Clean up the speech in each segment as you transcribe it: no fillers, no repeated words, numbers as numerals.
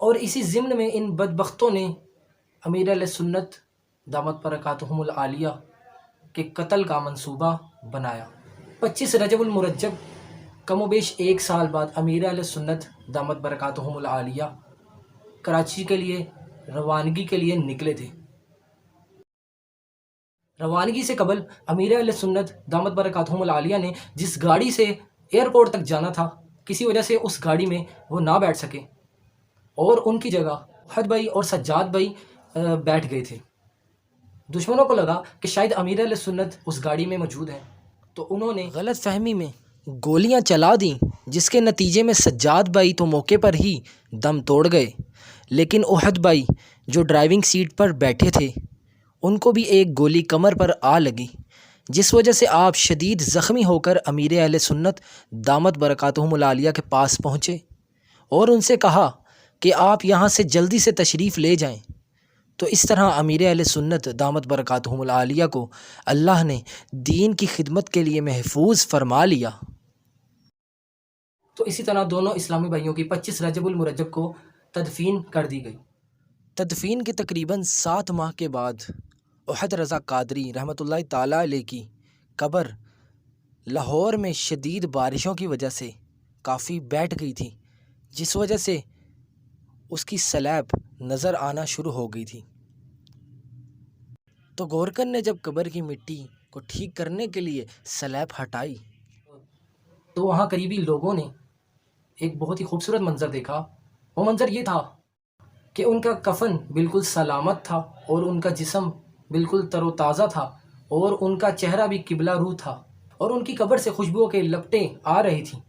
اور اسی ضمن میں ان بدبختوں نے امیر علیہ سنت دامت برکاتہم العالیہ کے قتل کا منصوبہ بنایا۔ 25 رجب المرجب کم و بیش 1 سال بعد امیر علیہ سنت دامت برکاتہم العالیہ کراچی کے لیے روانگی کے لیے نکلے تھے۔ روانگی سے قبل امیر علیہ سنت دامت برکاتہم العالیہ نے جس گاڑی سے ایئرپورٹ تک جانا تھا، کسی وجہ سے اس گاڑی میں وہ نہ بیٹھ سکے اور ان کی جگہ احد بھائی اور سجاد بھائی بیٹھ گئے تھے۔ دشمنوں کو لگا کہ شاید امیر علیہ سنت اس گاڑی میں موجود ہیں، تو انہوں نے غلط فہمی میں گولیاں چلا دیں، جس کے نتیجے میں سجاد بھائی تو موقع پر ہی دم توڑ گئے، لیکن احد بھائی جو ڈرائیونگ سیٹ پر بیٹھے تھے ان کو بھی ایک گولی کمر پر آ لگی، جس وجہ سے آپ شدید زخمی ہو کر امیر اہل سنت دامت برکاتہم العالیہ کے پاس پہنچے اور ان سے کہا کہ آپ یہاں سے جلدی سے تشریف لے جائیں۔ تو اس طرح امیر اہل سنت دامت برکاتہم العالیہ کو اللہ نے دین کی خدمت کے لیے محفوظ فرما لیا۔ تو اسی طرح دونوں اسلامی بھائیوں کی 25 رجب المرجب کو تدفین کر دی گئی۔ تدفین کے تقریباً 7 ماہ کے بعد احد رضا قادری رحمۃ اللہ تعالیٰ علیہ کی قبر لاہور میں شدید بارشوں کی وجہ سے کافی بیٹھ گئی تھی، جس وجہ سے اس کی سلیب نظر آنا شروع ہو گئی تھی۔ تو گورکن نے جب قبر کی مٹی کو ٹھیک کرنے کے لیے سلیب ہٹائی تو وہاں قریبی لوگوں نے ایک بہت ہی خوبصورت منظر دیکھا۔ وہ منظر یہ تھا کہ ان کا کفن بالکل سلامت تھا اور ان کا جسم بالکل تر و تازہ تھا اور ان کا چہرہ بھی قبلہ رو تھا اور ان کی قبر سے خوشبوؤں کے لپٹیں آ رہی تھیں۔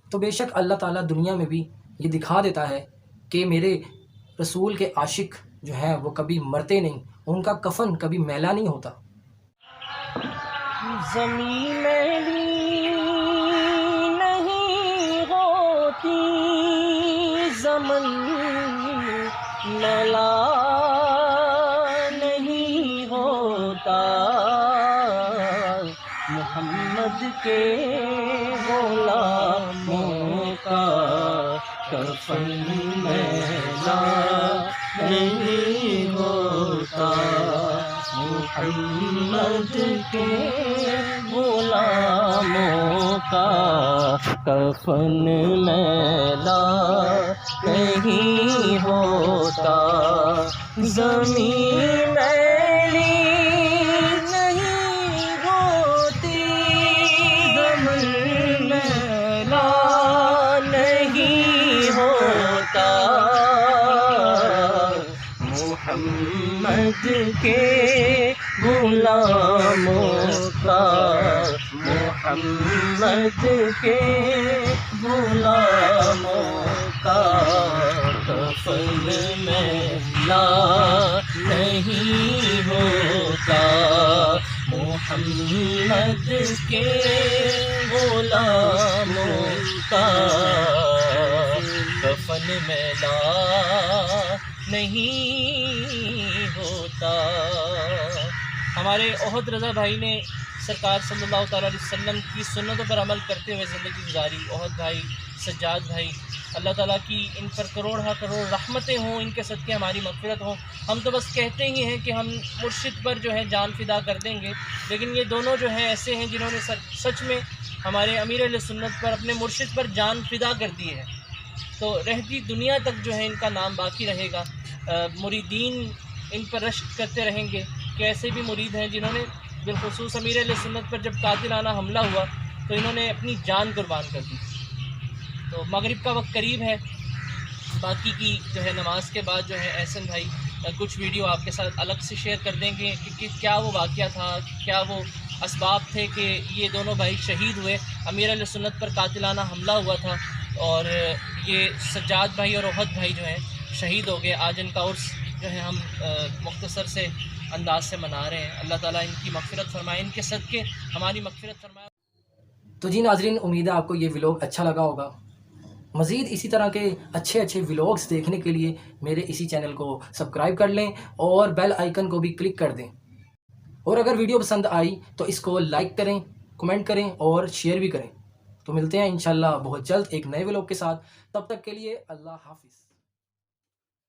تو بے شک اللہ تعالیٰ دنیا میں بھی یہ دکھا دیتا ہے کہ میرے رسول کے عاشق جو ہیں وہ کبھی مرتے نہیں، ان کا کفن کبھی میلا نہیں ہوتا۔ زمین میلی نہیں ہوتی، زمن میلا نہیں ہوتا، محمد کے غلاموں کا کفن میلا نہیں ہوتا، محمد کے غلاموں کا کفن میلا نہیں ہوتا، زمین میلی نہیں ہوتی، زمین میلا نہیں ہوتا، محمد کے غلاموں کا، محمد کے غلاموں کا کفن میلا نہیں ہوتا، محمد کے غلاموں کا کفن میلا نہیں ہوتا۔ ہمارے احد رضا بھائی نے سرکار صلی اللہ تعالیٰ علیہ وسلم کی سنتوں پر عمل کرتے ہوئے زندگی گزاری۔ احد بھائی، سجاد بھائی، اللہ تعالیٰ کی ان پر کروڑ رحمتیں ہوں، ان کے صدقے ہماری مغفرت ہوں۔ ہم تو بس کہتے ہی ہیں کہ ہم مرشد پر جو ہے جان فدا کر دیں گے، لیکن یہ دونوں جو ہیں ایسے ہیں جنہوں نے سچ میں ہمارے امیر علیہ سنت پر، اپنے مرشد پر جان فدا کر دی ہے۔ تو رہتی دنیا تک جو ہے ان کا نام باقی رہے گا، مریدین ان پر رشک کرتے رہیں گے کہ ایسے بھی مرید ہیں جنہوں نے بالخصوص امیر علیہ سنت پر جب قاتلانہ حملہ ہوا تو انہوں نے اپنی جان قربان کر دی۔ تو مغرب کا وقت قریب ہے، باقی کی جو ہے نماز کے بعد جو ہے احسن بھائی کچھ ویڈیو آپ کے ساتھ الگ سے شیئر کر دیں گے کہ کیا وہ واقعہ تھا، کیا وہ اسباب تھے کہ یہ دونوں بھائی شہید ہوئے۔ امیر علیہ سنت پر قاتلانہ حملہ ہوا تھا اور یہ سجاد بھائی اور احد بھائی جو ہیں شہید ہو گئے۔ آج ان کا عرس جو ہے ہم مختصر سے انداز سے منا رہے ہیں۔ اللہ تعالیٰ ان کی مغفرت فرمائے، ان کے صدقے ہماری مغفرت فرمائے۔ تو جی ناظرین، امید ہے آپ کو یہ ولاگ اچھا لگا ہوگا۔ مزید اسی طرح کے اچھے ولاگز دیکھنے کے لیے میرے اسی چینل کو سبسکرائب کر لیں اور بیل آئیکن کو بھی کلک کر دیں، اور اگر ویڈیو پسند آئی تو اس کو لائک کریں، کمنٹ کریں اور شیئر بھی کریں۔ تو ملتے ہیں انشاءاللہ بہت جلد ایک نئے ولاگ کے ساتھ، تب تک کے لیے اللہ حافظ۔